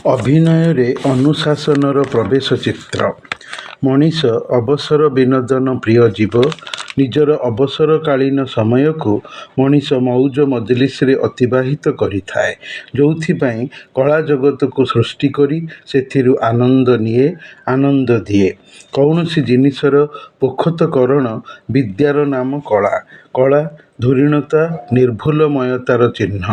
ଅଭିନୟରେ ଅନୁଶାସନର ପ୍ରବେଶ ଚିତ୍ର। ମଣିଷ ଅବସର ବିନୋଦନ ପ୍ରିୟ ଜୀବ। ନିଜର ଅବସରକାଳୀନ ସମୟକୁ ମଣିଷ ମଉଜ ମଜଲିସରେ ଅତିବାହିତ କରିଥାଏ, ଯେଉଁଥିପାଇଁ କଳା ଜଗତକୁ ସୃଷ୍ଟି କରି ସେଥିରୁ ଆନନ୍ଦ ନିଏ, ଆନନ୍ଦ ଦିଏ। କୌଣସି ଜିନିଷର ପୋଖତକରଣ ବିଦ୍ୟାର ନାମ କଳା। କଳା ଧୁରୀଣତା ନିର୍ଭୁଲମୟତାର ଚିହ୍ନ।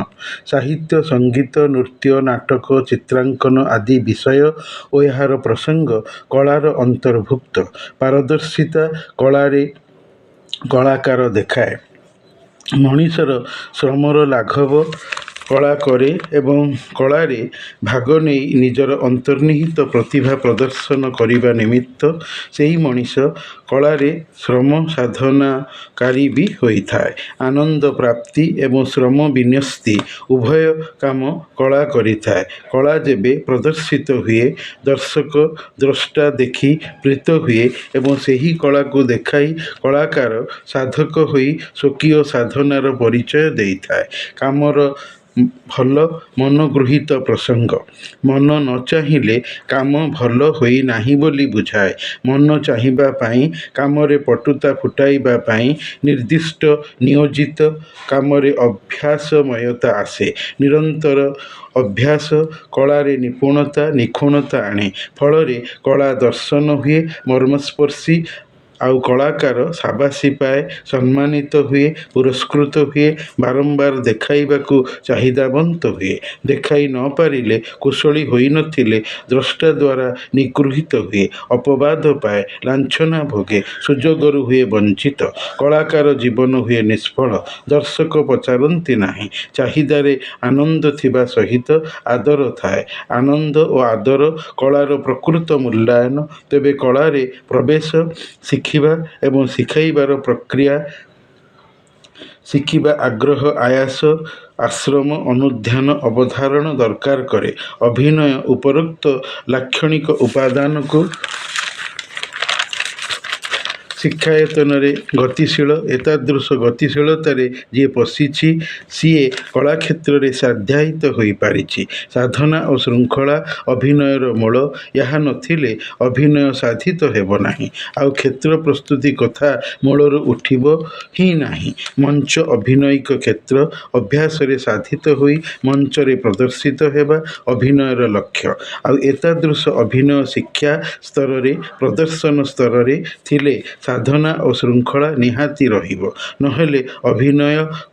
ସାହିତ୍ୟ, ସଙ୍ଗୀତ, ନୃତ୍ୟ, ନାଟକ, ଚିତ୍ରାଙ୍କନ ଆଦି ବିଷୟ ଓ ଏହାର ପ୍ରସଙ୍ଗ କଳାର ଅନ୍ତର୍ଭୁକ୍ତ। ପାରଦର୍ଶିତା କଳାରେ କଳାକାର ଦେଖାଏ। ମଣିଷର ଶ୍ରମର ଲାଘବ କଳା କରେ ଏବଂ କଳାରେ ଭାଗ ନେଇ ନିଜର ଅନ୍ତର୍ନିହିତ ପ୍ରତିଭା ପ୍ରଦର୍ଶନ କରିବା ନିମିତ୍ତ ସେହି ମଣିଷ କଳାରେ ଶ୍ରମ ସାଧନାକାରୀ ବି ହୋଇଥାଏ। ଆନନ୍ଦ ପ୍ରାପ୍ତି ଏବଂ ଶ୍ରମ ବିନ୍ୟସ୍ତି ଉଭୟ କାମ କଳା କରିଥାଏ। କଳା ଯେବେ ପ୍ରଦର୍ଶିତ ହୁଏ, ଦର୍ଶକ ଦ୍ରଷ୍ଟା ଦେଖି ପ୍ରୀତ ହୁଏ ଏବଂ ସେହି କଳାକୁ ଦେଖାଇ କଳାକାର ସାଧକ ହୋଇ ସ୍ୱକୀୟ ସାଧନାର ପରିଚୟ ଦେଇଥାଏ। କାମର ଭଲ ମନଗୃହୀତ ପ୍ରସଙ୍ଗ। ମନ ନ ଚାହିଁଲେ କାମ ଭଲ ହୋଇନାହିଁ ବୋଲି ବୁଝାଏ। ମନ ଚାହିଁବା ପାଇଁ, କାମରେ ପଟୁତା ଫୁଟାଇବା ପାଇଁ ନିର୍ଦ୍ଦିଷ୍ଟ ନିୟୋଜିତ କାମରେ ଅଭ୍ୟାସମୟତା ଆସେ। ନିରନ୍ତର ଅଭ୍ୟାସ କଳାରେ ନିପୁଣତା, ନିଖୁଣତା ଆଣେ। ଫଳରେ କଳା ଦର୍ଶନ ହୁଏ, ମର୍ମସ୍ପର୍ଶୀ। ଆଉ କଳାକାର ସାବାସୀ ପାଏ, ସମ୍ମାନିତ ହୁଏ, ପୁରସ୍କୃତ ହୁଏ, ବାରମ୍ବାର ଦେଖାଇବାକୁ ଚାହିଦାବନ୍ତ ହୁଏ। ଦେଖାଇ ନ ପାରିଲେ, କୁଶଳୀ ହୋଇନଥିଲେ ଦ୍ରଷ୍ଟା ଦ୍ୱାରା ନିଗୃହୀତ ହୁଏ, ଅପବାଦ ପାଏ, ଲାଞ୍ଛନା ଭୋଗେ, ସୁଯୋଗରୁ ହୁଏ ବଞ୍ଚିତ। କଳାକାର ଜୀବନ ହୁଏ ନିଷ୍ଫଳ। ଦର୍ଶକ ପଚାରନ୍ତି ନାହିଁ। ଚାହିଦାରେ ଆନନ୍ଦ ଥିବା ସହିତ ଆଦର ଥାଏ। ଆନନ୍ଦ ଓ ଆଦର କଳାର ପ୍ରକୃତ ମୂଲ୍ୟାୟନ। ତେବେ କଳାରେ ପ୍ରବେଶ, ଶିଖିବା ଏବଂ ଶିଖାଇବାର ପ୍ରକ୍ରିୟା, ଶିଖିବା ଆଗ୍ରହ, ଆୟାସ, ଆଶ୍ରମ, ଅନୁଧ୍ୟାନ, ଅବଧାରଣ ଦରକାର କରେ। ଅଭିନୟ ଉପରୋକ୍ତ ଲାକ୍ଷଣିକ ଉପାଦାନକୁ ଶିକ୍ଷାୟତନରେ ଗତିଶୀଳ। ଏତାଦୃଶ ଗତିଶୀଳତାରେ ଯିଏ ପଶିଛି, ସିଏ କଳାକ୍ଷେତ୍ରରେ ସାଧ୍ୟାୟିତ ହୋଇପାରିଛି। ସାଧନା ଓ ଶୃଙ୍ଖଳା ଅଭିନୟର ମୂଳ। ଏହା ନଥିଲେ ଅଭିନୟ ସାଧିତ ହେବ ନାହିଁ। ଆଉ କ୍ଷେତ୍ର ପ୍ରସ୍ତୁତି କଥା ମୂଳରୁ ଉଠିବ ହିଁ ନାହିଁ। ମଞ୍ଚ ଅଭିନୟିକ କ୍ଷେତ୍ର। ଅଭ୍ୟାସରେ ସାଧିତ ହୋଇ ମଞ୍ଚରେ ପ୍ରଦର୍ଶିତ ହେବା ଅଭିନୟର ଲକ୍ଷ୍ୟ। ଆଉ ଏତାଦୃଶ ଅଭିନୟ ଶିକ୍ଷା ସ୍ତରରେ, ପ୍ରଦର୍ଶନ ସ୍ତରରେ ଥିଲେ ସାଧନା ଓ ଶୃଙ୍ଖଳା ନିହାତି ରହିବ। ନହେଲେ ଅଭିନୟ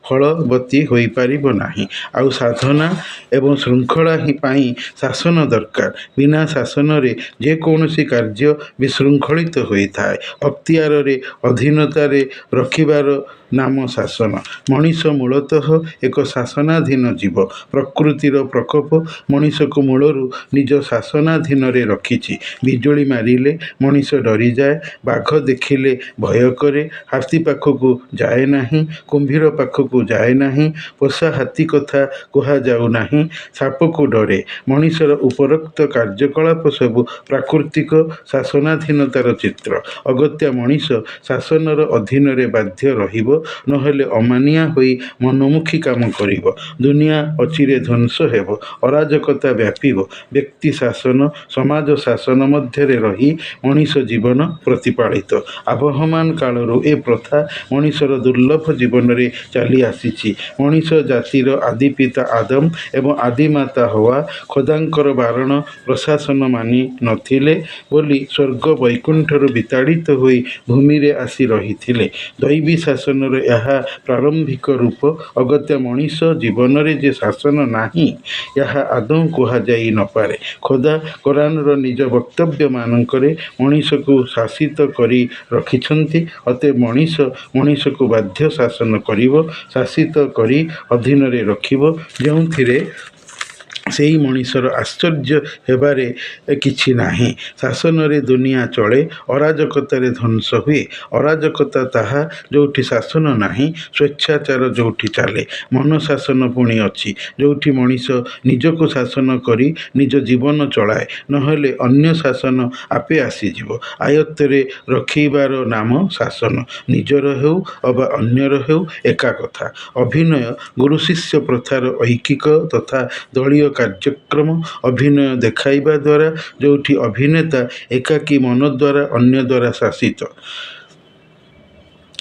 ଫଳବତୀ ହୋଇପାରିବ ନାହିଁ। ଆଉ ସାଧନା ଏବଂ ଶୃଙ୍ଖଳା ପାଇଁ ଶାସନ ଦରକାର। ବିନା ଶାସନରେ ଯେକୌଣସି କାର୍ଯ୍ୟ ବିଶୃଙ୍ଖଳିତ ହୋଇଥାଏ। ଅକ୍ତିଆରରେ, ଅଧୀନତାରେ ରଖିବାର ନାମ ଶାସନ। ମଣିଷ ମୂଳତଃ ଏକ ଶାସନାଧୀନ ଜୀବ। ପ୍ରକୃତିର ପ୍ରକୋପ ମଣିଷକୁ ମୂଳରୁ ନିଜ ଶାସନାଧୀନରେ ରଖିଛି। ବିଜୁଳି ମାରିଲେ ମଣିଷ ଡରିଯାଏ, ବାଘ ଦେଖିଲେ ଭୟ କରେ, ହାତୀ ପାଖକୁ ଯାଏ ନାହିଁ, କୁମ୍ଭୀର ପାଖକୁ ଯାଏ ନାହିଁ, ପୋଷା ହାତୀ କଥା କୁହାଯାଉ ନାହିଁ, ସାପକୁ ଡରେ। ମଣିଷର ଉପରୋକ୍ତ କାର୍ଯ୍ୟକଳାପ ସବୁ ପ୍ରାକୃତିକ ଶାସନାଧୀନତାର ଚିତ୍ର। ଅଗତ୍ୟା ମଣିଷ ଶାସନର ଅଧୀନରେ ବାଧ୍ୟ ରହିବ, ନହେଲେ ଅମାନିଆ ହୋଇ ମନମୁଖୀ କାମ କରିବ। ଦୁନିଆ ଅଚିରେ ଧ୍ୱଂସ ହେବ, ଅରାଜକତା ବ୍ୟାପିବ। ବ୍ୟକ୍ତି ଶାସନ, ସମାଜ ଶାସନ ମଧ୍ୟରେ ରହି ମଣିଷ ଜୀବନ ପ୍ରତିପାଳିତ। ଆବହମାନ କାଳରୁ ଏ ପ୍ରଥା ମଣିଷର ଦୁର୍ଲଭ ଜୀବନରେ ଚାଲି ଆସିଛି। ମଣିଷ ଜାତିର ଆଦିପିତା ଆଦମ ଏବଂ ଆଦିମାତା ହୱା ଖୋଦାଙ୍କର ବାରଣ ପ୍ରଶାସନ ମାନି ନଥିଲେ ବୋଲି ସ୍ୱର୍ଗ ବୈକୁଣ୍ଠରୁ ବିତାଡ଼ିତ ହୋଇ ଭୂମିରେ ଆସି ରହିଥିଲେ। ଦୈବୀ ଶାସନର ଏହା ପ୍ରାରମ୍ଭିକ ରୂପ। ଅଗତ୍ୟା ମଣିଷ ଜୀବନରେ ଯେ ଶାସନ ନାହିଁ, ଏହା ଆଦୌ କୁହାଯାଇ ନପାରେ। ଖୋଦା କୋରାନର ନିଜ ବକ୍ତବ୍ୟମାନଙ୍କରେ ମଣିଷକୁ ଶାସିତ କରି ରଖିଛନ୍ତି। ଅତଏବ ମଣିଷ ମଣିଷକୁ ବାଧ୍ୟ ଶାସନ କରିବ, ଶାସିତ କରି ଅଧୀନରେ ରଖିବ, ଯେଉଁଥିରେ ସେହି ମଣିଷର ଆଶ୍ଚର୍ଯ୍ୟ ହେବାରେ କିଛି ନାହିଁ। ଶାସନରେ ଦୁନିଆ ଚଳେ, ଅରାଜକତାରେ ଧ୍ୱଂସ ହୁଏ। ଅରାଜକତା ତାହା ଯେଉଁଠି ଶାସନ ନାହିଁ, ସ୍ୱେଚ୍ଛାଚାର ଯେଉଁଠି ଚାଲେ। ମନଶାସନ ପୁଣି ଅଛି, ଯେଉଁଠି ମଣିଷ ନିଜକୁ ଶାସନ କରି ନିଜ ଜୀବନ ଚଳାଏ। ନହେଲେ ଅନ୍ୟ ଶାସନ ଆପେ ଆସିଯିବ। ଆୟତ୍ତରେ ରଖିବାର ନାମ ଶାସନ। ନିଜର ହେଉ ଅବା ଅନ୍ୟର ହେଉ ଏକା କଥା। ଅଭିନୟ ଗୁରୁ ଶିଷ୍ୟ ପ୍ରଥାର ଐକିକ ତଥା ଦଳୀୟ କାର୍ଯ୍ୟକ୍ରମ ଅଭିନୟ ଦେଖାଇବା ଦ୍ୱାରା, ଯେଉଁଠି ଅଭିନେତା ଏକାକୀ ମନ ଦ୍ୱାରା ଅନ୍ୟ ଦ୍ୱାରା ଶାସିତ।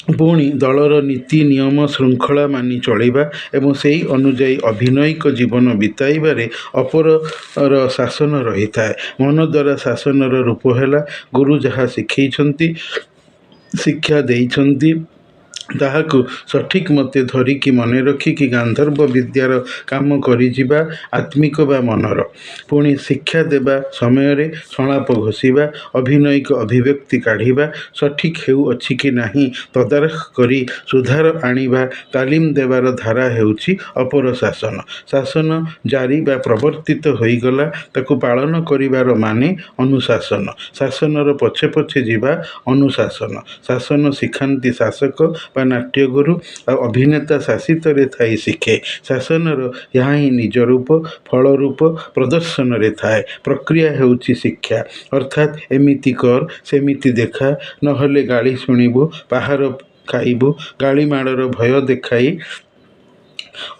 ପୁଣି ଦଳର ନୀତି ନିୟମ ଶୃଙ୍ଖଳା ମାନି ଚଳିବା ଏବଂ ସେହି ଅନୁଯାୟୀ ଅଭିନୟିକ ଜୀବନ ବିତାଇବାରେ ଅପରର ଶାସନ ରହିଥାଏ। ମନ ଦ୍ୱାରା ଶାସନର ରୂପ ହେଲା ଗୁରୁ ଯାହା ଶିଖେଇଛନ୍ତି, ଶିକ୍ଷା ଦେଇଛନ୍ତି, ତାହାକୁ ସଠିକ୍ ମତେ ଧରିକି ମନେ ରଖିକି ଗାନ୍ଧର୍ବ ବିଦ୍ୟାର କାମ କରିଯିବା ଆତ୍ମିକ ବା ମନର। ପୁଣି ଶିକ୍ଷା ଦେବା ସମୟରେ ସଂଳାପ ଘୋଷିବା, ଅଭିନୟିକ ଅଭିବ୍ୟକ୍ତି କାଢ଼ିବା, ସଠିକ୍ ହେଉଅଛି କି ନାହିଁ ତଦାରଖ କରି ସୁଧାର ଆଣିବା, ତାଲିମ ଦେବାର ଧାରା ହେଉଛି ଅପର ଶାସନ। ଶାସନ ଜାରି ବା ପ୍ରବର୍ତ୍ତିତ ହୋଇଗଲା, ତାକୁ ପାଳନ କରିବାର ମାନେ ଅନୁଶାସନ। ଶାସନର ପଛେ ପଛେ ଯିବା ଅନୁଶାସନ। ଶାସନ ଶିଖାନ୍ତି ଶାସକ ବା ନାଟ୍ୟଗୁରୁ, ଆଉ ଅଭିନେତା ଶାସିତରେ ଥାଇ ଶିଖେ। ଶାସନର ଏହା ହିଁ ନିଜ ରୂପ, ଫଳ ରୂପ ପ୍ରଦର୍ଶନରେ ଥାଏ। ପ୍ରକ୍ରିୟା ହେଉଛି ଶିକ୍ଷା, ଅର୍ଥାତ୍ ଏମିତି କର, ସେମିତି ଦେଖା, ନହେଲେ ଗାଳି ଶୁଣିବୁ, ପାହାର ଖାଇବୁ। ଗାଳିମାଡ଼ର ଭୟ ଦେଖାଇ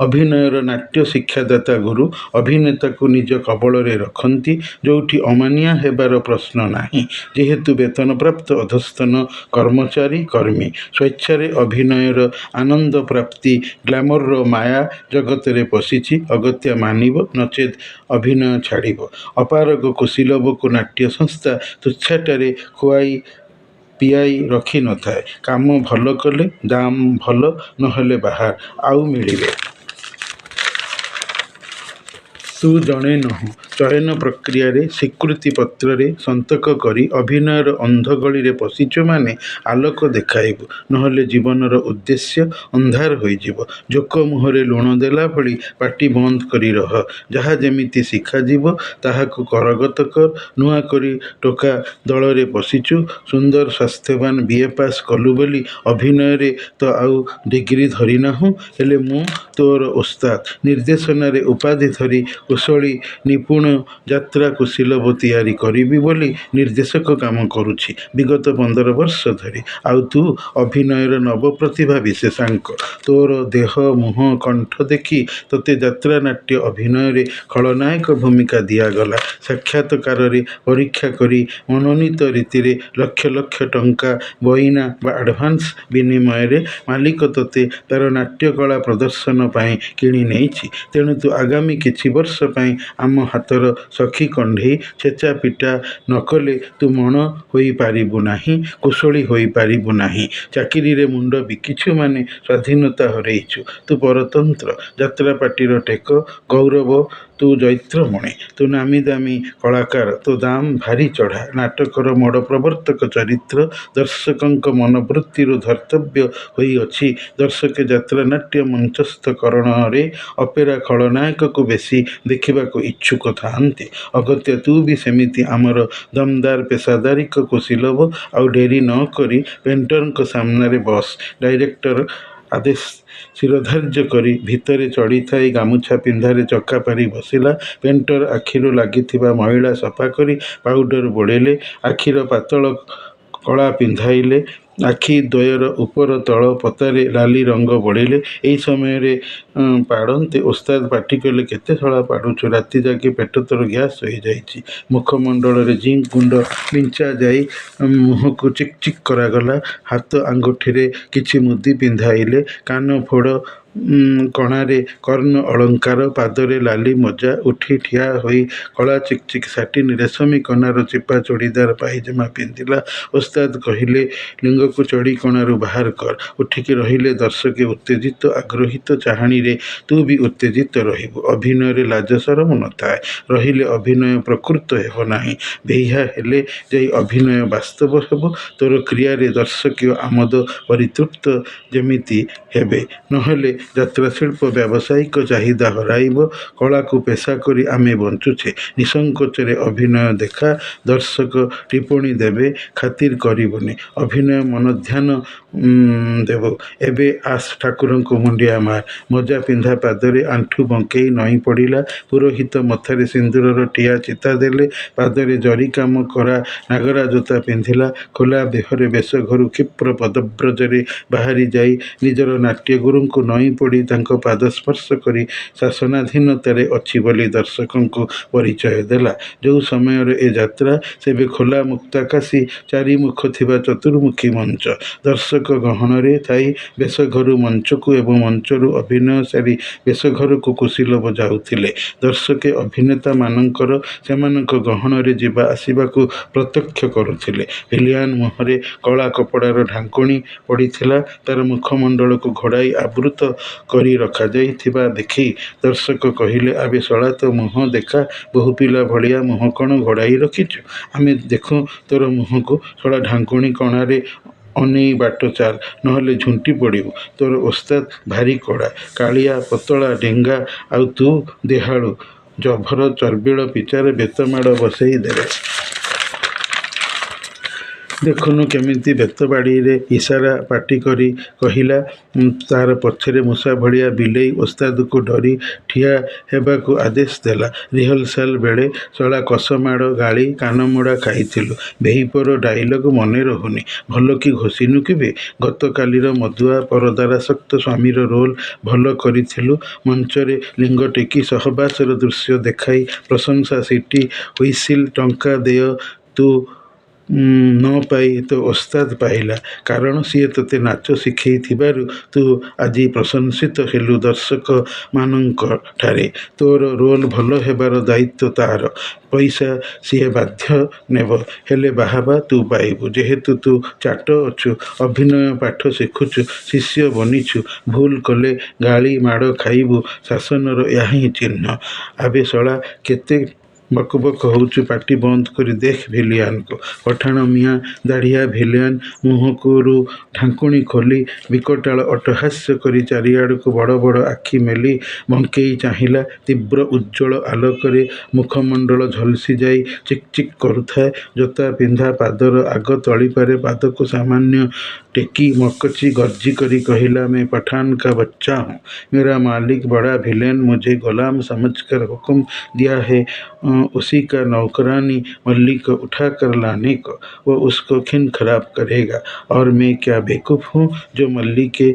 ଅଭିନୟର ନାଟ୍ୟ ଶିକ୍ଷାଦାତା ଗୁରୁ ଅଭିନେତାକୁ ନିଜ କବଳରେ ରଖନ୍ତି, ଯେଉଁଠି ଅମାନିଆ ହେବାର ପ୍ରଶ୍ନ ନାହିଁ। ଯେହେତୁ ବେତନପ୍ରାପ୍ତ ଅଧସ୍ତନ କର୍ମଚାରୀ କର୍ମୀ, ସ୍ୱେଚ୍ଛାରେ ଅଭିନୟର ଆନନ୍ଦ ପ୍ରାପ୍ତି ଗ୍ଲାମରର ମାୟା ଜଗତରେ ପଶିଛି, ଅଗତ୍ୟା ମାନିବ, ନଚେତ୍ ଅଭିନୟ ଛାଡ଼ିବ। ଅପାରଗ କୁଶୀଲବକୁ ନାଟ୍ୟ ସଂସ୍ଥା ତୁଚ୍ଛାଟାରେ ଖୁଆଇ ପିଆଇ ରଖି ନଥାଏ। କାମ ଭଲ କଲେ ଦାମ ଭଲ, ନହେଲେ ବାହାର ଆଉ ମିଳିବେ। ତୁ ଜଣେ ନୋହୁଁ। ଚୟନ ପ୍ରକ୍ରିୟାରେ ସ୍ୱୀକୃତି ପତ୍ରରେ ସନ୍ତକ କରି ଅଭିନୟର ଅନ୍ଧଗଳିରେ ପଶିଛୁ ମାନେ ଆଲୋକ ଦେଖାଇବୁ, ନହେଲେ ଜୀବନର ଉଦ୍ଦେଶ୍ୟ ଅନ୍ଧାର ହୋଇଯିବ। ଜୋକ ମୁହଁରେ ଲୁଣ ଦେଲା ଭଳି ପାଟି ବନ୍ଦ କରି ରହ। ଯାହା ଯେମିତି ଶିଖାଯିବ ତାହାକୁ କରଗତ କର। ନୂଆ କରି ଟୋକା ଦଳରେ ପଶିଛୁ, ସୁନ୍ଦର ସ୍ୱାସ୍ଥ୍ୟବାନ ବିଏ ପାସ୍ କଲୁ ବୋଲି ଅଭିନୟରେ ତ ଆଉ ଡିଗ୍ରୀ ଧରିନାହୁଁ, ହେଲେ ମୁଁ ତୋର ଓସ୍ତାଦ। ନିର୍ଦ୍ଦେଶନାରେ ଉପାଧି ଧରି କୁଶଳୀ ନିପୁଣ ଯାତ୍ରା କୁଶୀଲବ ତିଆରି କରିବି ବୋଲି ନିର୍ଦ୍ଦେଶକ କାମ କରୁଛି ବିଗତ 15 ବର୍ଷ ଧରି। ଆଉ ତୁ ଅଭିନୟର ନବପ୍ରତିଭା ବିଶେଷାଙ୍କ। ତୋର ଦେହ, ମୁହଁ, କଣ୍ଠ ଦେଖି ତୋତେ ଯାତ୍ରା ନାଟ୍ୟ ଅଭିନୟରେ ଖଳନାୟକ ଭୂମିକା ଦିଆଗଲା। ସାକ୍ଷାତକାରରେ ପରୀକ୍ଷା କରି ମନୋନୀତ ରୀତିରେ ଲକ୍ଷ ଲକ୍ଷ ଟଙ୍କା ବଇନା ବା ଆଡ଼ଭାନ୍ସ ବିନିମୟରେ ମାଲିକ ତୋତେ ତାର ନାଟ୍ୟକଳା ପ୍ରଦର୍ଶନ ପାଇଁ କିଣି ନେଇଛି। ତେଣୁ ତୁ ଆଗାମୀ କିଛି ବର୍ଷ ପାଇଁ ଆମ ହାତର ସଖୀ କଣ୍ଢେଇ। ଛେଚା ପିଟା ନ କଲେ ତୁ ମଣ ହୋଇପାରିବୁ ନାହିଁ, କୁଶଳୀ ହୋଇପାରିବୁ ନାହିଁ। ଚାକିରିରେ ମୁଣ୍ଡ ବିକିଛୁ ମାନେ ସ୍ୱାଧୀନତା ହରେଇଛୁ। ତୁ ପରତନ୍ତ୍ର, ଯାତ୍ରାପାଟିର ଟେକ, ଗୌରବ। ତୁ ଜୈତ୍ରମଣି, ତୁ ନାମୀ ଦାମୀ କଳାକାର, ତୋ ଦାମ ଭାରି ଚଢ଼ା। ନାଟକର ମୋଡ଼ ପ୍ରବର୍ତ୍ତକ ଚରିତ୍ର ଦର୍ଶକଙ୍କ ମନୋବୃତ୍ତିରୁ ଧର୍ତ୍ତବ୍ୟ ହୋଇଅଛି। ଦର୍ଶକେ ଯାତ୍ରାନାଟ୍ୟ ମଞ୍ଚସ୍ଥକରଣରେ ଅପେରା ଖଳନାୟକକୁ ବେଶୀ ଦେଖିବାକୁ ଇଚ୍ଛୁକ ଥାଆନ୍ତି। ଅଗତ୍ୟା ତୁ ବି ସେମିତି ଆମର ଦମଦାର ପେଶାଦାରିକ କୁଶୀଲବ। ଆଉ ଡେରି ନ କରି ପେଣ୍ଟରଙ୍କ ସାମ୍ନାରେ ବସ। ଡାଇରେକ୍ଟର ଆଦେଶ ଶିରଧାର୍ଯ୍ୟ କରି ଭିତରେ ଚଢ଼ିଥାଇ ଗାମୁଛା ପିନ୍ଧାରେ ଚକା ପାରି ବସିଲା। ପେଣ୍ଟର ଆଖିରୁ ଲାଗିଥିବା ମଇଳା ସଫା କରି ପାଉଡର ବୋଳିଲେ, ଆଖିର ପାତଳ କଳା ପିନ୍ଧାଇଲେ, ଆଖି ଦ୍ୱୟର ଉପର ତଳ ପତାରେ ଲାଲି ରଙ୍ଗ ବୋଳିଲେ। ଏହି ସମୟରେ ପାଡ଼ନ୍ତେ ଓସ୍ତାଦ ପାଟି କଲେ, କେତେ ଶଳା ପାଡ଼ୁଛୁ? ରାତି ଜାଗି ପେଟ ତୋର ଗ୍ୟାସ ହୋଇଯାଇଛି। ମୁଖମଣ୍ଡଳରେ ଜିଙ୍କ ଗୁଣ୍ଡ ବିଞ୍ଚା ଯାଇ ମୁହଁକୁ ଚିକ୍ ଚିକ୍ କରାଗଲା। ହାତ ଆଙ୍ଗୁଠିରେ କିଛି ମୁଦି ପିନ୍ଧାଇଲେ। କାନ ଫୋଡ଼ କଣାରେ କର୍ଣ୍ଣ ଅଳଙ୍କାର, ପାଦରେ ଲାଲି ମୋଜା। ଉଠି ଠିଆ ହୋଇ କଳା ଚିକ୍ ଚିକ୍ ସାଟିନ ରେଶମୀ କନାର ଚିପା ଚୁଡ଼ିଦାର ପାଇଜାମା ପିନ୍ଧିଲା। ଓସ୍ତାଦ କହିଲେ, ଲିଙ୍ଗକୁ ଚଢ଼ି କଣାରୁ ବାହାର କର। ଉଠିକି ରହିଲେ ଦର୍ଶକେ ଉତ୍ତେଜିତ ଆଗ୍ରହୀତ ଚାହାଣୀରେ। ତୁ ବି ଉତ୍ତେଜିତ ରହିବୁ। ଅଭିନୟରେ ଲାଜ ସରମ ନଥାଏ। ରହିଲେ ଅଭିନୟ ପ୍ରକୃତ ହେବ ନାହିଁ। ବେହିଆ ହେଲେ ଯାଇ ଅଭିନୟ ବାସ୍ତବ ହେବ। ତୋର କ୍ରିୟାରେ ଦର୍ଶକୀୟ ଆମୋଦ ପରିତୃପ୍ତ ଯେମିତି ହେବେ, ନହେଲେ ଯାତ୍ରାଶିଳ୍ପ ବ୍ୟାବସାୟିକ ଚାହିଦା ହରାଇବ। କଳାକୁ ପେଶା କରି ଆମେ ବଞ୍ଚୁଛେ। ନିସଂକୋଚରେ ଅଭିନୟ ଦେଖା। ଦର୍ଶକ ଟିପ୍ପଣୀ ଦେବେ, ଖାତିର କରିବୁନି। ଅଭିନୟ ମନଧ୍ୟାନ ଦେବୁ। ଏବେ ଆସ ଠାକୁରଙ୍କୁ ମୁଣ୍ଡିଆ ମାର। ମୋଜା ପିନ୍ଧା ପାଦରେ ଆଣ୍ଠୁ ବଙ୍କେଇ ନଇଁ ପଡ଼ିଲା। ପୁରୋହିତ ମଥାରେ ସିନ୍ଦୁରର ଟିଆ ଚିତା ଦେଲେ। ପାଦରେ ଜରି କାମ କରା ନାଗରା ଜୋତା ପିନ୍ଧିଲା। ଖୋଲା ଦେହରେ ବେଶଘରୁ କ୍ଷିପ୍ର ପଦବ୍ରଜରେ ବାହାରି ଯାଇ ନିଜର ନାଟ୍ୟଗୁରୁଙ୍କୁ ନଇଁ ନଇଁପଡ଼ି ତାଙ୍କ ପାଦ ସ୍ପର୍ଶ କରି ଶାସନାଧୀନତାରେ ଅଛି ବୋଲି ଦର୍ଶକଙ୍କୁ ପରିଚୟ ଦେଲା। ଯେଉଁ ସମୟରେ ଏ ଯାତ୍ରା, ସେବେ ଖୋଲା ମୁକ୍ତାକାଶୀ, ଚାରିମୁଖ ଥିବା ଚତୁର୍ମୁଖୀ ମଞ୍ଚ। ଦର୍ଶକ ଗହଣରେ ଥାଇ ବେଶଘରୁ ମଞ୍ଚକୁ ଏବଂ ମଞ୍ଚରୁ ଅଭିନୟ ସାରି ବେଶଘରକୁ କୁଶିଲ ବଜାଉଥିଲେ। ଦର୍ଶକେ ଅଭିନେତାମାନଙ୍କର ସେମାନଙ୍କ ଗହଣରେ ଯିବା ଆସିବାକୁ ପ୍ରତ୍ୟକ୍ଷ କରୁଥିଲେ। ଭିଲିଆନ ମୁହଁରେ କଳା କପଡ଼ାର ଢାଙ୍କୁଣୀ ପଡ଼ିଥିଲା। ତାର ମୁଖମଣ୍ଡଳକୁ ଘୋଡ଼ାଇ ଆବୃତ କରି ରଖାଯାଇଥିବା ଦେଖି ଦର୍ଶକ କହିଲେ, ଆବେ ଶଳା, ତୋ ମୁହଁ ଦେଖା। ବୋହୂପିଲା ଭଳିଆ ମୁହଁ କ'ଣ ଘୋଡ଼ାଇ ରଖିଛୁ? ଆମେ ଦେଖୁଁ ତୋର ମୁହଁକୁ। ଶଳା, ଢାଙ୍କୁଣୀ କଣାରେ ଅନେଇ ବାଟ ଚାଲ, ନହେଲେ ଝୁଣ୍ଟି ପଡ଼ିବୁ। ତୋର ଓସ୍ତାଦ ଭାରି କଡ଼ା, କାଳିଆ, ପତଳା, ଡେଙ୍ଗା, ଆଉ ତୁ ଦେହାଳୁ, ଜଭର ଚର୍ବିଳ ପିଚାରେ ବେତମାଡ଼ ବସେଇ ଦେବେ। ଦେଖୁନୁ କେମିତି ବେତବାଡ଼ିରେ ଇସାରା ପାଟି କରି କହିଲା। ତାର ପଛରେ ମୂଷା ଭଳିଆ ବିଲେଇ ଓସ୍ତାଦକୁ ଡରି ଠିଆ ହେବାକୁ ଆଦେଶ ଦେଲା। ରିହର୍ସାଲ ବେଳେ ଶଳା କଷମାଡ଼, ଗାଳି, କାନମୋଡ଼ା ଖାଇଥିଲୁ। ବେହିପର ଡାଇଲଗ ମନେ ରହୁନି? ଭଲକି ଘୋଷିନୁ କିବେ? ଗତକାଲିର ମଦୁଆ ପରଦାରାସକ୍ତ ସ୍ୱାମୀର ରୋଲ ଭଲ କରିଥିଲୁ। ମଞ୍ଚରେ ଲିଙ୍ଗ ଟେକି ସହବାସର ଦୃଶ୍ୟ ଦେଖାଇ ପ୍ରଶଂସା, ସିଟି, ହୁଇସିଲ, ଟଙ୍କା ଦେୟ ତୁ ନ ପାଇ ତୋ ଓସ୍ତାଦ ପାଇଲା। କାରଣ ସିଏ ତୋତେ ନାଚ ଶିଖେଇଥିବାରୁ ତୁ ଆଜି ପ୍ରଶଂସିତ ହେଲୁ ଦର୍ଶକମାନଙ୍କଠାରେ। ତୋର ରୋଲ ଭଲ ହେବାର ଦାୟିତ୍ୱ ତାର। ପଇସା ସିଏ ବାଧ୍ୟ ନେବ, ହେଲେ ବାହାବା ତୁ ପାଇବୁ। ଯେହେତୁ ତୁ ଚାଟ ଅଛୁ, ଅଭିନୟ ପାଠ ଶିଖୁଛୁ, ଶିଷ୍ୟ ବନିଛୁ, ଭୁଲ କଲେ ଗାଳି ମାଡ଼ ଖାଇବୁ। ଶାସନର ଏହାହିଁ ଚିହ୍ନ। ଆବେ ଶଳା, କେତେ ବକବକ ହଉଛୁ? ପାଟି ବନ୍ଦ କରି ଦେଖ ଭିଲିଆନକୁ। ପଠାଣ ମିଆଁ ଦାଢ଼ିଆ ଭିଲିଆନ ମୁହଁରୁ ଢାଙ୍କୁଣୀ ଖୋଲି ବିକଟାଳ ଅଟ୍ଟହାସ୍ୟ କରି ଚାରିଆଡ଼କୁ ବଡ଼ ବଡ଼ ଆଖି ମେଲି ବଙ୍କେଇ ଚାହିଁଲା। ତୀବ୍ର ଉଜ୍ଜ୍ୱଳ ଆଲୋକରେ ମୁଖମଣ୍ଡଳ ଝଲସି ଯାଇ ଚିକ୍ ଚିକ୍ କରୁଥାଏ। ଜୋତା ପିନ୍ଧା ପାଦର ଆଗ ତଳିପାରେ ପାଦକୁ ସାମାନ୍ୟ ଟେକି ମକଚି ଗର୍ଜି କରି କହିଲା, मैं पठान का बच्चा हूँ। मेरा मालिक बड़ा विलेन मुझे गुलाम समझकर हुक्म दिया है उसी का नौकरानी मल्ली को उठाकर लाने को। वो उसको खीन खराब करेगा और मैं क्या बेवकूफ़ हूँ जो मल्ली के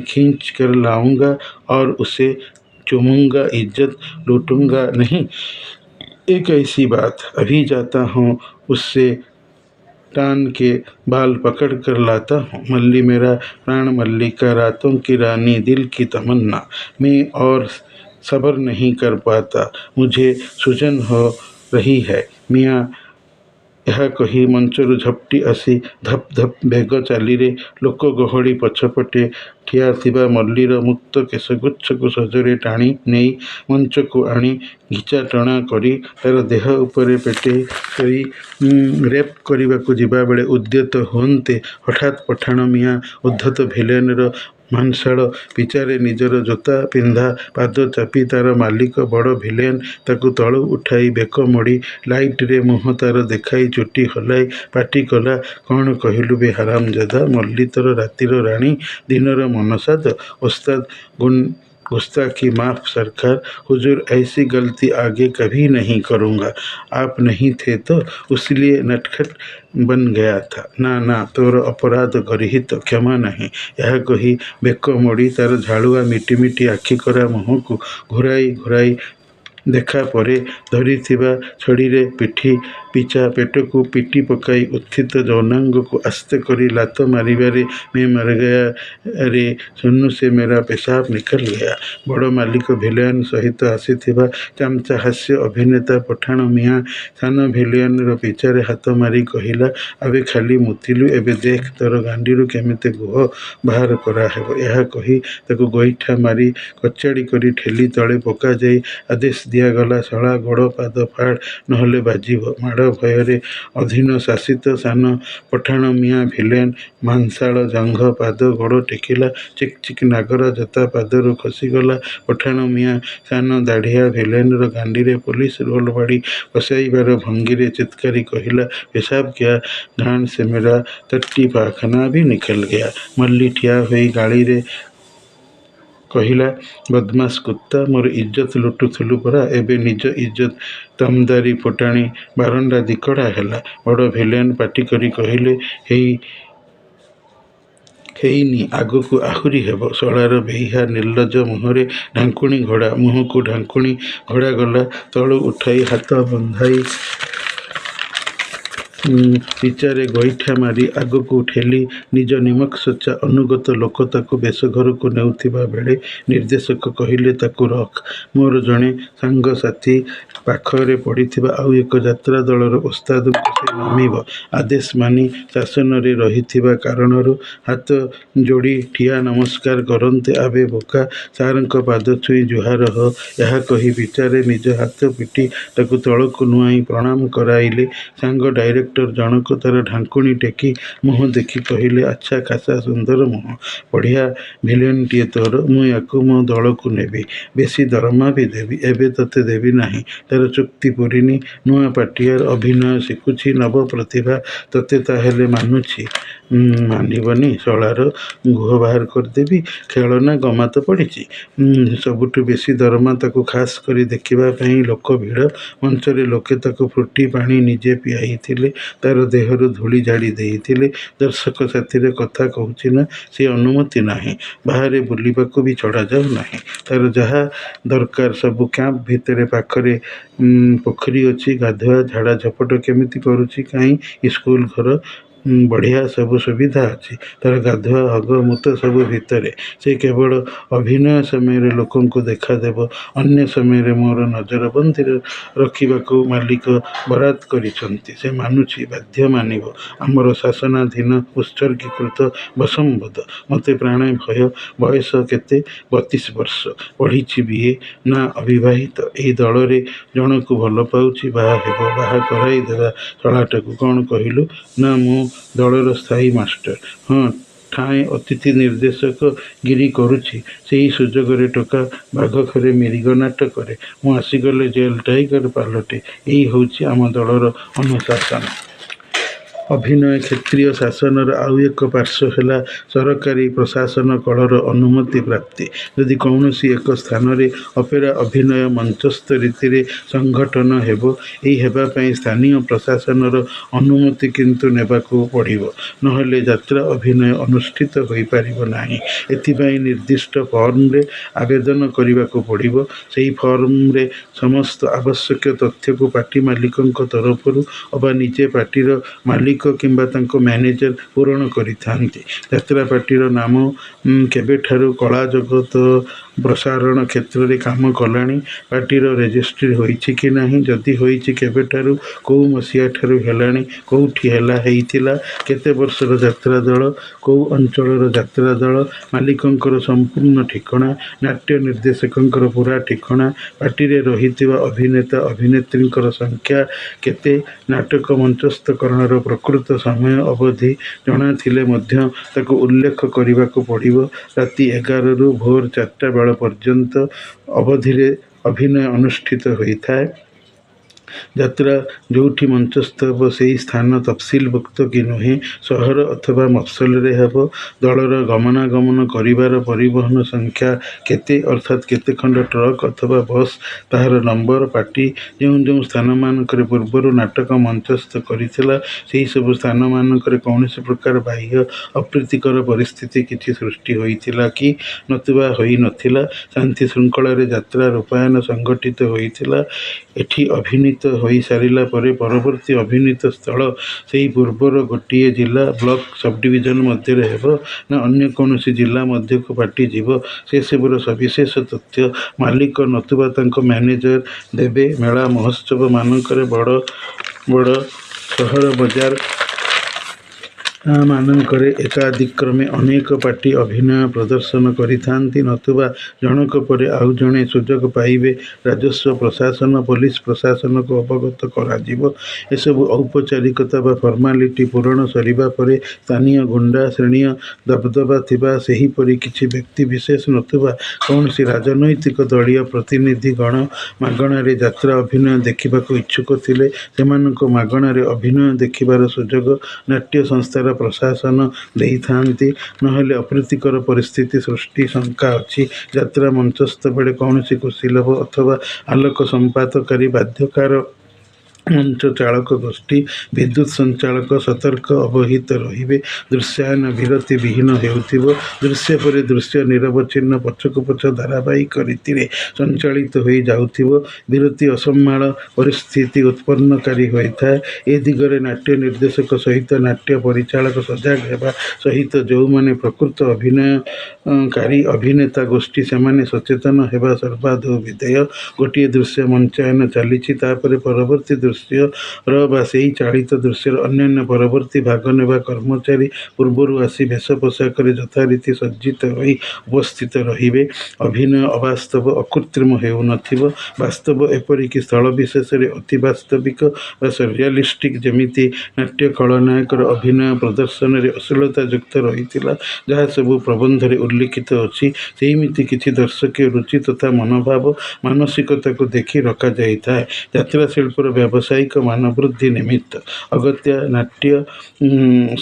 खींच कर लाऊंगा और उसे चूमूंगा, इज्जत लूटूंगा नहीं। एक ऐसी बात, अभी जाता हूँ उससे टान के बाल पकड़ कर लाता हूँ। मल्ली मेरा प्राण, मल्लिका रातों की रानी, दिल की तमन्ना। मैं और सब्र नहीं कर पाता, मुझे सूजन हो रही है। मियाँ ଏହା କହି ମଞ୍ଚରୁ ଝପଟି ଆସି ଧପ ଧପ ବେଗ ଚାଲିରେ ଲୋକ ଗହଳି ପଛପଟେ ଠିଆଥିବା ମଲ୍ଲୀର ମୁକ୍ତ କେଶଗୁଚ୍ଛକୁ ସଜୋରେ ଟାଣି ନେଇ ମଞ୍ଚକୁ ଆଣି ଘିଚାଟଣା କରି ତାର ଦେହ ଉପରେ ପେଟେଇ ହୋଇ ରେପ୍ କରିବାକୁ ଯିବାବେଳେ ଉଦ୍ୟତ ହୁଅନ୍ତେ, ହଠାତ୍ ପଠାଣ ମିଆଁ ଉଦ୍ଧତ ଭିଲେନର ମାଂସାଳ ପିଚାରେ ନିଜର ଜୋତା ପିନ୍ଧା ପାଦ ଚାପି ତାର ମାଲିକ ବଡ଼ ଭିଲେନ ତାକୁ ତଳୁ ଉଠାଇ ବେକ ମୋଡ଼ି ଲାଇଟରେ ମୁହଁ ତାର ଦେଖାଇ ଚୁଟି ହଲାଇ ପାଟି କଲା, କ'ଣ କହିଲୁ ବେ ହାରାମଜାଦା? ମଲ୍ଲୀ ତୋର ରାତିର ରାଣୀ, ଦିନର ମନସାଦ। ଓସ୍ତାଦ गुस्ताखी माफ सरकार, हुजूर ऐसी गलती आगे कभी नहीं करूँगा। आप नहीं थे तो इसलिए नटखट बन गया था। ना ना, तोर अपराध गरिहित, क्षमा नहीं। यह कही बेक मोड़ी तार झाड़ुआ मिटी मिटी आखिकरा मुहंकु घुराई घुराई देखा परे धरिथिबा छड़ीरे पिठी पिछा पेटକୁ ପିଟି ପକାଇ ଉତ୍ଥିତ ଯୌନାଙ୍ଗକୁ ଆସ୍ତେ କରି ଲାତ ମାରିବାରେ मैं मर गया रे सुन्नु से मेरा पेशाब निकल गया। ବଡ଼ ମାଲିକ ଭିଲିଆନ ସହିତ ଆସିଥିବା ଚାମଚା ହାସ୍ୟ ଅଭିନେତା ପଠାଣ ମିଆଁ ସାନ ଭିଲିଆନର ପିଚାରେ ହାତ ମାରି କହିଲା, ଆବେ ଖାଲି ମୁତିଲୁ, ଏବେ ଦେଖ ତୋର ଗାଣ୍ଡିରୁ କେମିତି ଗୁହ ବାହାର କରାହେବ। ଏହା କହି ତାକୁ ଗୋଇଠା ମାରି କଚାଡ଼ି କରି ଠେଲି ତଳେ ପକାଯାଇ ଆଦେଶ ଦିଆଗଲା, ଶଳା ଗୋଡ଼ ପାଦ ଫାଡ଼, ନହେଲେ ବାଜିବ। ମାଡ଼ ଭୟରେ ଅଧୀନ ଶାସିତ ସାନ ପଠାଣ ମିଆଁ ଭିଲେନ ମାଂସାଳ ଜଙ୍ଘ ପାଦ ଗୋଡ଼ ଟେକିଲା। ଚିକ୍ ଚିକ୍ ନାଗରା ଜୋତା ପାଦରୁ ଖସିଗଲା। ପଠାଣ ମିଆଁ ସାନ ଦାଢ଼ିଆ ଭିଲେନର ଗାଣ୍ଡିରେ ପୋଲିସ ରୋଲ ବାଡ଼ି ବସାଇବାର ଭଙ୍ଗୀରେ ଚିତ୍କାରି କହିଲା, पेशाब क्या जान से मेरा टट्टी पाखନା भी निकल गया। ମଲ୍ଲୀ ଠିଆ ହୋଇ ଗାଳିରେ କହିଲା, ବଦମାସ କୁତ୍ତା, ମୋର ଇଜ୍ଜତ ଲୁଟୁଥିଲୁ ପରା, ଏବେ ନିଜ ଇଜ୍ଜତ ଦମଦାରି ଫୁଟାଣି ବାରଣ୍ଡା ଦିକଡ଼ା ହେଲା। ବଡ଼ ଭିଲେନ ପାଟି କରି କହିଲେ, ହେଇ ହେଇନି, ଆଗକୁ ଆହୁରି ହେବ। ଶଳାର ବେହିଆ ନିର୍ଲଜ ମୁହଁରେ ଢାଙ୍କୁଣୀ ଘୋଡ଼ା। ମୁହଁକୁ ଢାଙ୍କୁଣୀ ଘୋଡ଼ା ଗଲା ତଳୁ ଉଠାଇ ହାତ ବନ୍ଧାଇ ପିଚାରେ ଗୋଇଠା ମାରି ଆଗକୁ ଠେଲି ନିଜ ନିମକସଚ୍ଚା ଅନୁଗତ ଲୋକ ତାକୁ ବେଶଘରକୁ ନେଉଥିବା ବେଳେ ନିର୍ଦ୍ଦେଶକ କହିଲେ, ତାକୁ ରଖ। ମୋର ଜଣେ ସାଙ୍ଗସାଥୀ ପାଖରେ ପଡ଼ିଥିବା ଆଉ ଏକ ଯାତ୍ରା ଦଳର ଓସ୍ତାଦକୁ ସେ ନମିବ। ଆଦେଶ ମାନି ଶାସନରେ ରହିଥିବା କାରଣରୁ ହାତ ଯୋଡ଼ି ଠିଆ ନମସ୍କାର କରନ୍ତେ, ଆବେ ବୋକା, ସାରଙ୍କ ପାଦ ଛୁଇଁ ଜୁହାର ହ। ଏହା କହି ପିଚାରେ ନିଜ ହାତ ପିଟି ତାକୁ ତଳକୁ ନୁଆଁଇ ପ୍ରଣାମ କରାଇଲେ। ସାଙ୍ଗ ଡାଇରେକ୍ଟର ଜଣକ ତାର ଢାଙ୍କୁଣୀ ଟେକି ମୁହଁ ଦେଖି କହିଲେ, ଆଚ୍ଛା, ଖାସା ସୁନ୍ଦର ମୁହଁ। ବଢ଼ିଆ ଭିଲିଆନଟିଏ ତୋର। ମୁଁ ୟାକୁ ମୋ ଦଳକୁ ନେବି। ବେଶି ଦରମା ବି ଦେବି। ଏବେ ତତେ ଦେବି ନାହିଁ। ତାର ଚୁକ୍ତି ପୂରିନି। ନୂଆ ପାର୍ଟିଆର, ଅଭିନୟ ଶିଖୁଛି, ନବ ପ୍ରତିଭା। ତତେ ତାହେଲେ ମାନୁଛି? ମାନିବନି? ଶଳାର ଗୁହ ବାହାର କରିଦେବି। ଖେଳନା ଗମାତ ପଡ଼ିଛି। ସବୁଠୁ ବେଶି ଦରମା। ତାକୁ ଖାସ୍ କରି ଦେଖିବା ପାଇଁ ଲୋକ ଭିଡ଼। ମଞ୍ଚରେ ଲୋକେ ତାକୁ ଫ୍ରୁଟି ପାଣି ନିଜେ ପିଆଇଥିଲେ। ତାର ଦେହରୁ ଧୂଳି ଝାଡ଼ି ଦେଇଥିଲେ। ଦର୍ଶକ ସାଥିରେ କଥା କହୁଛି ନା, ସେ ଅନୁମତି ନାହିଁ। ବାହାରେ ବୁଲିବାକୁ ବି ଛଡ଼ାଯାଉ ନାହିଁ। ତାର ଯାହା ଦରକାର ସବୁ କ୍ୟାମ୍ପ ଭିତରେ। ପାଖରେ ପୋଖରୀ ଅଛି। ଗାଧୁଆ ଝାଡ଼ା ଝପଟ କେମିତି କରୁଛି କାହିଁ? ଇସ୍କୁଲ ଘର ବଢ଼ିଆ ସବୁ ସୁବିଧା ଅଛି। ତାର ଗାଧୁଆ ହଗ ମୁତ ସବୁ ଭିତରେ। ସେ କେବଳ ଅଭିନୟ ସମୟରେ ଲୋକଙ୍କୁ ଦେଖାଦେବ। ଅନ୍ୟ ସମୟରେ ମୋର ନଜରବନ୍ଦୀରେ ରଖିବାକୁ ମାଲିକ ବରାଦ କରିଛନ୍ତି। ସେ ମାନୁଛି, ବାଧ୍ୟ ମାନିବ। ଆମର ଶାସନାଧୀନ ଉତ୍ସର୍ଗୀକୃତ ବଶମ୍ବଦ। ମୋତେ ପ୍ରାଣେ ଭୟ। ବୟସ କେତେ? 32 ବର୍ଷ। ପଢ଼ିଛି ବିଏ। ନା ଅବିବାହିତ। ଏଇ ଦଳରେ ଜଣକୁ ଭଲ ପାଉଛି। ବାହା ହେବ। ବାହା କରାଇ ଦେବା ଶଳାଟାକୁ। କ'ଣ କହିଲୁ? ନା, ମୁଁ ଦଳର ସ୍ଥାୟୀ ମାଷ୍ଟର। ହଁ, ଠାଏ ଅତିଥି ନିର୍ଦ୍ଦେଶକ ଗିରି କରୁଛି। ସେଇ ସୁଯୋଗରେ ଟୋକା ବାଘ ଖରେ ମିରିଗ ନାଟକରେ ମୁଁ ଆସିଗଲେ ଜେଲ ଟାଇଗର ପାଲଟେ। ଏଇ ହେଉଛି ଆମ ଦଳର ଅନୁଶାସନ। ଅଭିନୟ କ୍ଷେତ୍ରୀୟ ଶାସନର ଆଉ ଏକ ପାର୍ଶ୍ୱ ହେଲା ସରକାରୀ ପ୍ରଶାସନ କଳର ଅନୁମତି ପ୍ରାପ୍ତି। ଯଦି କୌଣସି ଏକ ସ୍ଥାନରେ ଅପେରା ଅଭିନୟ ମଞ୍ଚସ୍ଥ ରୀତିରେ ସଂଘଟନ ହେବ, ଏହି ହେବା ପାଇଁ ସ୍ଥାନୀୟ ପ୍ରଶାସନର ଅନୁମତି କିନ୍ତୁ ନେବାକୁ ପଡ଼ିବ। ନହେଲେ ଯାତ୍ରା ଅଭିନୟ ଅନୁଷ୍ଠିତ ହୋଇପାରିବ ନାହିଁ। ଏଥିପାଇଁ ନିର୍ଦ୍ଦିଷ୍ଟ ଫର୍ମରେ ଆବେଦନ କରିବାକୁ ପଡ଼ିବ। ସେହି ଫର୍ମରେ ସମସ୍ତ ଆବଶ୍ୟକ ତଥ୍ୟକୁ ପାର୍ଟି ମାଲିକଙ୍କ ତରଫରୁ ଅବା ନିଜେ ପାର୍ଟିର ମାଲିକ କିମ୍ବା ତାଙ୍କ ମ୍ୟାନେଜର ପୂରଣ କରିଥାନ୍ତି। ଯାତ୍ରା ପାର୍ଟିର ନାମ କେବେଠାରୁ କଳା ଜଗତ ପ୍ରସାରଣ କ୍ଷେତ୍ରରେ କାମ କଲାଣି? ପାର୍ଟିର ରେଜିଷ୍ଟ୍ରି ହୋଇଛି କି ନାହିଁ? ଯଦି ହୋଇଛି, କେବେଠାରୁ? କୋଉ ମସିହାଠାରୁ ହେଲାଣି? କୋଉଠି ହେଇଥିଲା? କେତେ ବର୍ଷର ଯାତ୍ରା ଦଳ? କୋଉ ଅଞ୍ଚଳର ଯାତ୍ରା ଦଳ? ମାଲିକଙ୍କର ସମ୍ପୂର୍ଣ୍ଣ ଠିକଣା? ନାଟ୍ୟ ନିର୍ଦ୍ଦେଶକଙ୍କର ପୂରା ଠିକଣା? ପାର୍ଟିରେ ରହିଥିବା ଅଭିନେତା ଅଭିନେତ୍ରୀଙ୍କର ସଂଖ୍ୟା କେତେ? ନାଟକ ମଞ୍ଚସ୍ଥକରଣର ପ୍ରକୃତ ସମୟ ଅବଧି ଜଣାଥିଲେ ମଧ୍ୟ ତାକୁ ଉଲ୍ଲେଖ କରିବାକୁ ପଡ଼ିବ। ରାତି 11ରୁ ଭୋର 4ଟା ବେଳ ପର୍ଯ୍ୟନ୍ତ ଅବଧିରେ ଅଭିନୟ ଅନୁଷ୍ଠିତ ହୋଇଥାଏ। ଯାତ୍ରା ଯୋଉଠି ମଞ୍ଚସ୍ଥ ହେବ ସେହି ସ୍ଥାନ ତଫସିଲଭୁକ୍ତ କି ନୁହେଁ? ସହର ଅଥବା ମଫସଲରେ ହେବ? ଦଳର ଗମନାଗମନ କରିବାର ପରିବହନ ସଂଖ୍ୟା କେତେ? ଅର୍ଥାତ୍ କେତେ ଖଣ୍ଡ ଟ୍ରକ୍ ଅଥବା ବସ୍, ତାହାର ନମ୍ବର? ପାର୍ଟି ଯେଉଁ ଯେଉଁ ସ୍ଥାନମାନଙ୍କରେ ପୂର୍ବରୁ ନାଟକ ମଞ୍ଚସ୍ଥ କରିଥିଲା, ସେହିସବୁ ସ୍ଥାନମାନଙ୍କରେ କୌଣସି ପ୍ରକାର ବାହ୍ୟ ଅପ୍ରୀତିକର ପରିସ୍ଥିତି କିଛି ସୃଷ୍ଟି ହୋଇଥିଲା କି? ନତୁବା ହୋଇ ନଥିଲା? ଶାନ୍ତି ଶୃଙ୍ଖଳାରେ ଯାତ୍ରା ରୂପାୟନ ସଂଗଠିତ ହୋଇଥିଲା? ଏଠି ଅଭିନୀତ ହୋଇସାରିଲା ପରେ ପରବର୍ତ୍ତୀ ଅଭିନୀତ ସ୍ଥଳ ସେହି ପୂର୍ବର ଗୋଟିଏ ଜିଲ୍ଲା, ବ୍ଲକ, ସବ୍‌ଡିଭିଜନ ମଧ୍ୟରେ ହେବ? ନା ଅନ୍ୟ କୌଣସି ଜିଲ୍ଲା ମଧ୍ୟକୁ ପାର୍ଟି ଯିବ? ସେସବୁର ସବିଶେଷ ତଥ୍ୟ ମାଲିକ ନତୁବା ତାଙ୍କ ମ୍ୟାନେଜର ଦେବେ। ମେଳା ମହୋତ୍ସବ ମାନଙ୍କରେ, ବଡ଼ ବଡ଼ ସହର ବଜାର ମାନଙ୍କରେ ଏକାଦିକ୍ରମେ ଅନେକ ପାର୍ଟି ଅଭିନୟ ପ୍ରଦର୍ଶନ କରିଥାନ୍ତି। ନତୁବା ଜଣକ ପରେ ଆଉ ଜଣେ ସୁଯୋଗ ପାଇବେ। ରାଜସ୍ୱ ପ୍ରଶାସନ, ପୋଲିସ ପ୍ରଶାସନକୁ ଅବଗତ କରାଯିବ। ଏସବୁ ଔପଚାରିକତା ବା ଫର୍ମାଲିଟି ପୂରଣ ସରିବା ପରେ ସ୍ଥାନୀୟ ଗୁଣ୍ଡା ଶ୍ରେଣୀୟ ଦବଦବା ଥିବା ସେହିପରି କିଛି ବ୍ୟକ୍ତିବିଶେଷ ନତୁବା କୌଣସି ରାଜନୈତିକ ଦଳୀୟ ପ୍ରତିନିଧିଗଣ ମାଗଣାରେ ଯାତ୍ରା ଅଭିନୟ ଦେଖିବାକୁ ଇଚ୍ଛୁକ ଥିଲେ ସେମାନଙ୍କୁ ମାଗଣାରେ ଅଭିନୟ ଦେଖିବାର ସୁଯୋଗ ନାଟ୍ୟ ସଂସ୍ଥାର ପ୍ରଶାସନ ଦେଇଥାନ୍ତି। ନହେଲେ ଅପ୍ରୀତିକର ପରିସ୍ଥିତି ସୃଷ୍ଟି ଶଙ୍କା ଅଛି। ଯାତ୍ରା ମଞ୍ଚସ୍ଥ ବେଳେ କୌଣସି କୁଶୀଲଭ ଅଥବା ଆଲୋକ ସମ୍ପାତକାରୀ ବାଦ୍ୟକାର ମଞ୍ଚ ଚାଳକ ଗୋଷ୍ଠୀ ବିଦ୍ୟୁତ୍ ସଞ୍ଚାଳକ ସତର୍କ ଅବହିତ ରହିବେ। ଦୃଶ୍ୟାୟନ ବିରତି ବିହୀନ ହେଉଥିବ। ଦୃଶ୍ୟ ପରେ ଦୃଶ୍ୟ ନିରବଚ୍ଛିନ୍ନ ପଛକୁ ପଛ ଧାରାବାହିକ ରୀତିରେ ସଞ୍ଚାଳିତ ହୋଇ ଯାଉଥିବ। ବିରତି ଅସମ୍ଭାଳ ପରିସ୍ଥିତି ଉତ୍ପନ୍ନକାରୀ ହୋଇଥାଏ। ଏ ଦିଗରେ ନାଟ୍ୟ ନିର୍ଦ୍ଦେଶକ ସହିତ ନାଟ୍ୟ ପରିଚାଳକ ସଜାଗ ହେବା ସହିତ ଯେଉଁମାନେ ପ୍ରକୃତ ଅଭିନୟକାରୀ ଅଭିନେତା ଗୋଷ୍ଠୀ ସେମାନେ ସଚେତନ ହେବା ସର୍ବାଦୌ ବିଧେୟ। ଗୋଟିଏ ଦୃଶ୍ୟ ମଞ୍ଚାୟନ ଚାଲିଛି, ତାପରେ ପରବର୍ତ୍ତୀ ଦୃଶ୍ୟର ବା ସେହି ଚାଳିତ ଦୃଶ୍ୟର ଅନ୍ୟାନ୍ୟ ପରବର୍ତ୍ତୀ ଭାଗ ନେବା କର୍ମଚାରୀ ପୂର୍ବରୁ ଆସି ବେଶ ପୋଷାକରେ ଯଥାରୀତି ସଜ୍ଜିତ ହୋଇ ଉପସ୍ଥିତ ରହିବେ। ଅଭିନୟ ଅବାସ୍ତବ ଅକୃତ୍ରିମ ହେଉନଥିବ। ବାସ୍ତବ ଏପରିକି ସ୍ଥଳ ବିଶେଷରେ ଅତି ବାସ୍ତବିକ ବା ସର୍ରିଆଲିଷ୍ଟିକ୍। ଯେମିତି ନାଟ୍ୟ ଖଳନାୟକର ଅଭିନୟ ପ୍ରଦର୍ଶନରେ ଅଶ୍ଳୀଳତା ଯୁକ୍ତ ରହିଥିଲା, ଯାହା ସବୁ ପ୍ରବନ୍ଧରେ ଉଲ୍ଲିଖିତ ଅଛି, ସେମିତି କିଛି ଦର୍ଶକୀୟ ରୁଚି ତଥା ମନୋଭାବ ମାନସିକତାକୁ ଦେଖି ରଖାଯାଇଥାଏ ଯାତ୍ରାଶିଳ୍ପର ବ୍ୟାବସାୟିକ ମାନବୃଦ୍ଧି ନିମିତ୍ତ। ଅଗତ୍ୟା ନାଟ୍ୟ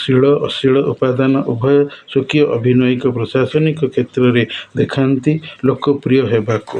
ଶୀଳ ଅଶ୍ଳୀଳ ଉପାଦାନ ଉଭୟ ସ୍ୱକୀୟ ଅଭିନୟିକ ପ୍ରଶାସନିକ କ୍ଷେତ୍ରରେ ଦେଖାନ୍ତି ଲୋକପ୍ରିୟ ହେବାକୁ।